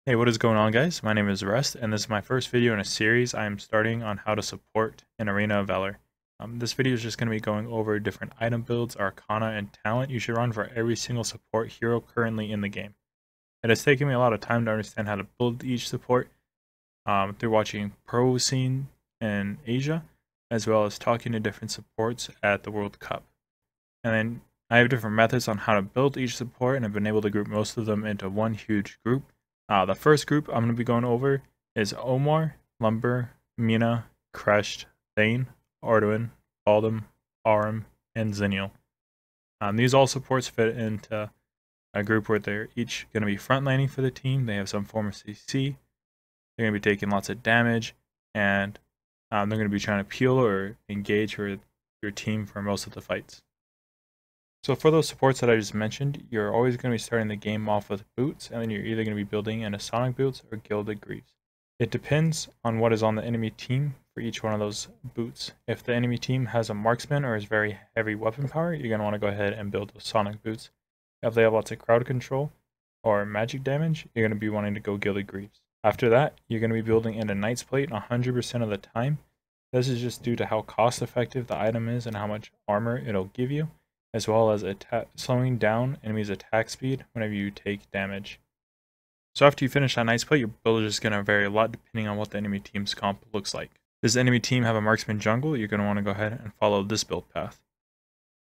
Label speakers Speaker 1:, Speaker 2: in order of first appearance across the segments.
Speaker 1: Hey, what is going on, guys? My name is Rest, and this is my first video in a series I am starting on how to support an Arena of Valor. This video is just going to be going over different item builds, Arcana, and talent you should run for every single support hero currently in the game. It has taken me a lot of time to understand how to build each support through watching pro scene in Asia, as well as talking to different supports at the World Cup. And then I have different methods on how to build each support, and I've been able to group most of them into one huge group. The first group I'm going to be going over is Omar, Lumber, Mina, Crushed, Thane, Arduin, Baldum, Aram, and Xenial. These all supports fit into a group where they're each going to be frontlining for the team. They have some form of CC. They're going to be taking lots of damage, and they're going to be trying to peel or engage with your team for most of the fights. So for those supports that I just mentioned, you're always going to be starting the game off with boots, and then you're either going to be building into Sonic boots or Gilded Greaves. It depends on what is on the enemy team for each one of those boots. If the enemy team has a marksman or is very heavy weapon power, you're going to want to go ahead and build those Sonic boots. If they have lots of crowd control or magic damage, you're going to be wanting to go Gilded Greaves. After that, you're going to be building into Knight's Plate 100% of the time. This is just due to how cost effective the item is and how much armor it'll give you, as well as slowing down enemies' attack speed whenever you take damage. So after you finish that Knight's Plate, your build is just going to vary a lot depending on what the enemy team's comp looks like. Does the enemy team have a marksman jungle? You're going to want to go ahead and follow this build path.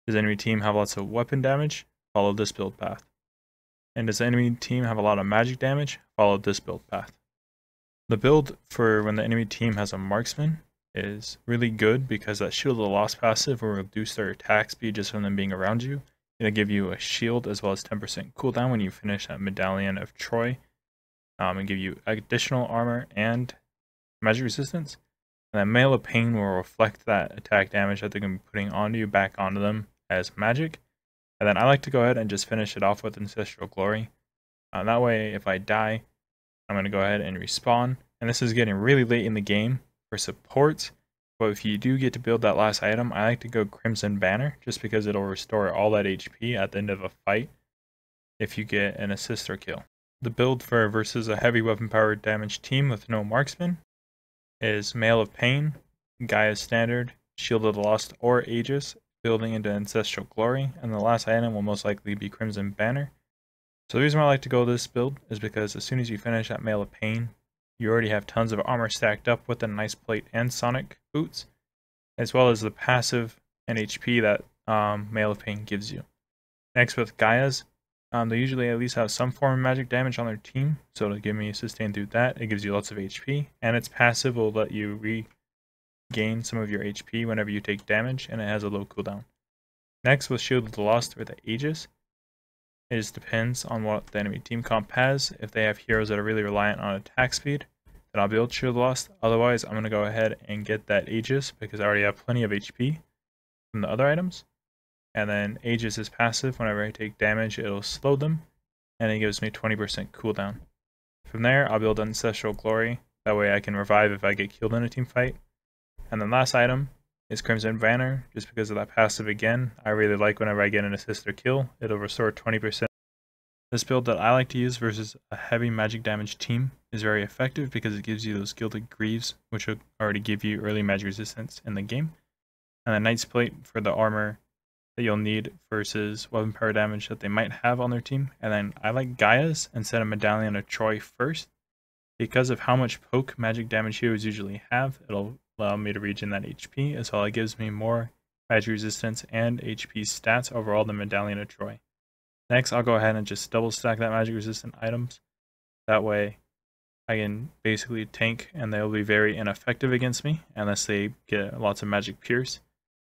Speaker 1: Does the enemy team have lots of weapon damage? Follow this build path. And does the enemy team have a lot of magic damage? Follow this build path. The build for when the enemy team has a marksman is really good because that Shield of the Lost passive will reduce their attack speed just from them being around you. It'll give you a shield as well as 10% cooldown when you finish that Medallion of Troy, and give you additional armor and magic resistance. And then Mail of Pain will reflect that attack damage that they're going to be putting onto you back onto them as magic. And then I like to go ahead and just finish it off with Ancestral Glory. That way, if I die, I'm going to go ahead and respawn. And this is getting really late in the game for supports, but if you do get to build that last item, I like to go Crimson Banner just because it'll restore all that HP at the end of a fight if you get an assist or kill. The build for versus a heavy weapon powered damage team with no marksman is Mail of Pain, Gaia's Standard, Shield of the Lost, or Aegis, building into Ancestral Glory, and the last item will most likely be Crimson Banner. So the reason why I like to go this build is because as soon as you finish that Mail of Pain, you already have tons of armor stacked up with a nice plate and Sonic boots, as well as the passive and HP that Mail of Pain gives you. Next with Gaia's, they usually at least have some form of magic damage on their team, so it'll give me sustain through that. It gives you lots of HP, and its passive will let you regain some of your HP whenever you take damage, and it has a low cooldown. Next with Shield of the Lost or the Aegis, it just depends on what the enemy team comp has. If they have heroes that are really reliant on attack speed, then I'll build Shield Lost. Otherwise, I'm going to go ahead and get that Aegis because I already have plenty of HP from the other items. And then Aegis is passive. Whenever I take damage, it'll slow them, and it gives me 20% cooldown. From there, I'll build Ancestral Glory. That way I can revive if I get killed in a team fight. And then last item is Crimson Banner, just because of that passive again. I really like whenever I get an assist or kill, it'll restore 20%. This build that I like to use versus a heavy magic damage team is very effective because it gives you those Gilded Greaves, which will already give you early magic resistance in the game. And the Knight's Plate for the armor that you'll need versus weapon power damage that they might have on their team. And then I like Gaia's instead of Medallion of Troy first. Because of how much poke magic damage heroes usually have, it'll allow me to regen that HP, as well it gives me more magic resistance and HP stats overall than Medallion of Troy. Next, I'll go ahead and just double stack that magic resistant items. That way, I can basically tank and they'll be very ineffective against me unless they get lots of magic pierce.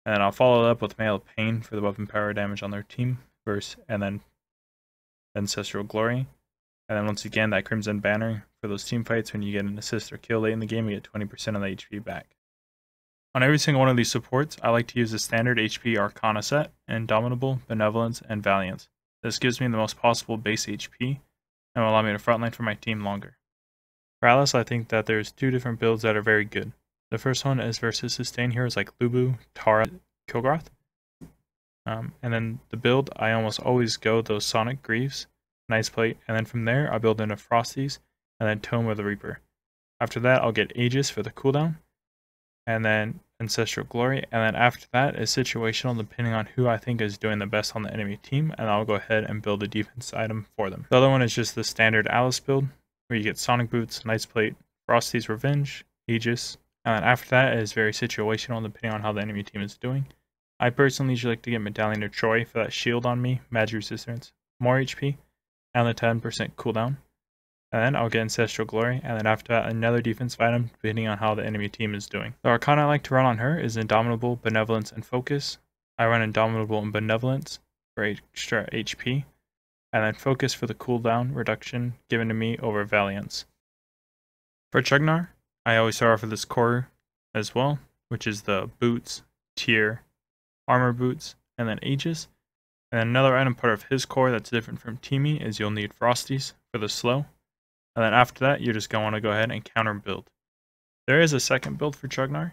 Speaker 1: And then I'll follow it up with Mail of Pain for the weapon power damage on their team first, and then Ancestral Glory. And then once again, that Crimson Banner for those team fights. When you get an assist or kill late in the game, you get 20% of the HP back. On every single one of these supports, I like to use the standard HP Arcana set, Indomitable, Benevolence, and Valiance. This gives me the most possible base HP and will allow me to frontline for my team longer. For Alice, I think that there's two different builds that are very good. The first one is versus sustain heroes like Lubu, Tara, Kilgroth. And then the build, I almost always go those Sonic Greaves, Knight's Plate, and then from there I build into Frosties and then Tome of the Reaper. After that, I'll get Aegis for the cooldown, and then Ancestral Glory, and then after that is situational depending on who I think is doing the best on the enemy team, and I'll go ahead and build a defense item for them. The other one is just the standard Alice build, where you get Sonic Boots, Knight's Plate, Frosty's Revenge, Aegis, and then after that is very situational depending on how the enemy team is doing. I personally usually like to get Medallion of Troy for that shield on me, magic resistance, more HP, and the 10% cooldown. And then I'll get Ancestral Glory, and then after that another defensive item depending on how the enemy team is doing. The Arcana I like to run on her is Indomitable, Benevolence, and Focus. I run Indomitable and Benevolence for extra HP, and then Focus for the cooldown reduction given to me over Valiance. For Chugnar, I always start off with this core as well, which is the Boots, Tier, Armor Boots, and then Aegis. And then another item part of his core that's different from Teamy is you'll need Frosties for the slow. And then after that, you're just going to want to go ahead and counter build. There is a second build for Chugnar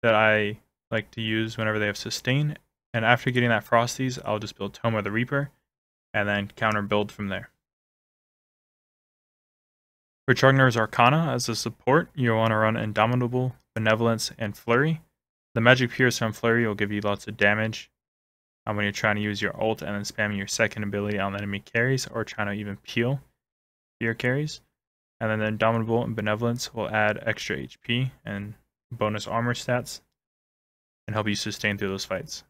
Speaker 1: that I like to use whenever they have sustain. And after getting that Frosties, I'll just build Tome of the Reaper and then counter build from there. For Chugnar's Arcana as a support, you'll want to run Indomitable, Benevolence, and Flurry. The Magic Pierce from Flurry will give you lots of damage when you're trying to use your ult and then spamming your second ability on enemy carries or trying to even peel your carries. And then the Indomitable and Benevolence will add extra HP and bonus armor stats and help you sustain through those fights.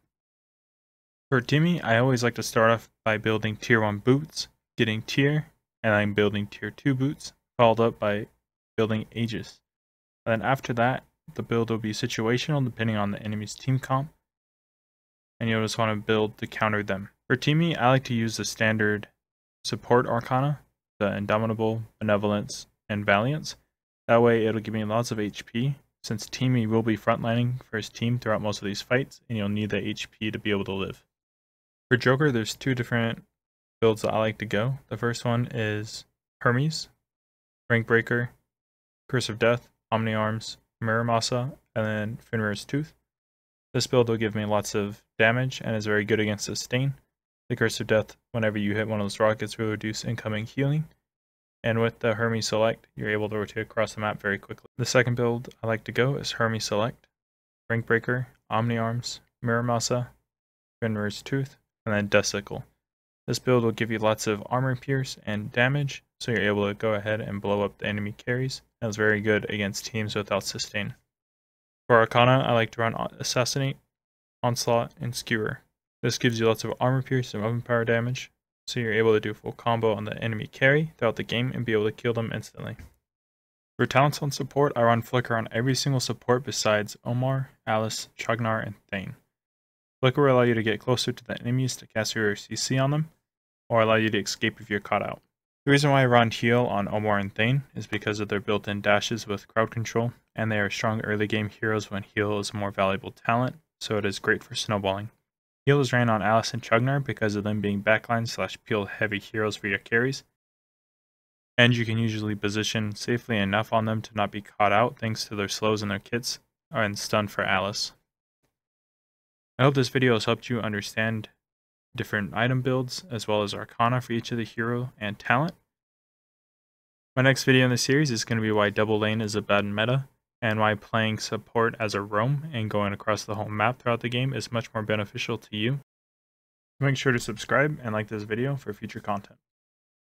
Speaker 1: For Teamy, I always like to start off by building Tier 1 boots, getting Tier, and then building Tier 2 boots, followed up by building Aegis. And then after that, the build will be situational depending on the enemy's team comp, and you'll just want to build to counter them. For Teamy, I like to use the standard support Arcana, the Indomitable, Benevolence, and Valiance. That way it'll give me lots of HP, since Teamy will be frontlining for his team throughout most of these fights, and you'll need the HP to be able to live. For Joker, there's two different builds that I like to go. The first one is Hermes, Rank Breaker, Curse of Death, Omni Arms, Mirror Masa, and then Fenrir's Tooth. This build will give me lots of damage and is very good against sustain. The Curse of Death, whenever you hit one of those rockets, will reduce incoming healing. And with the Hermes Select, you're able to rotate across the map very quickly. The second build I like to go is Hermes Select, Rank Breaker, Omni Arms, Mirror Masa, Fenrir's Tooth, and then Death Sickle. This build will give you lots of armor pierce and damage, so you're able to go ahead and blow up the enemy carries. And it's very good against teams without sustain. For Arcana, I like to run Assassinate, Onslaught, and Skewer. This gives you lots of armor pierce and weapon power damage, so you're able to do a full combo on the enemy carry throughout the game and be able to kill them instantly. For talents on support, I run Flicker on every single support besides Omar, Alice, Chugnar, and Thane. Flicker will allow you to get closer to the enemies to cast your CC on them, or allow you to escape if you're caught out. The reason why I run Heal on Omar and Thane is because of their built-in dashes with crowd control, and they are strong early game heroes when Heal is a more valuable talent, so it is great for snowballing. Heal is ran on Alice and Chugnar because of them being backline / peel heavy heroes for your carries, and you can usually position safely enough on them to not be caught out thanks to their slows and their kits, and stun for Alice. I hope this video has helped you understand different item builds as well as Arcana for each of the hero and talent. My next video in the series is going to be why double lane is a bad meta, and why playing support as a roam and going across the whole map throughout the game is much more beneficial to you. Make sure to subscribe and like this video for future content.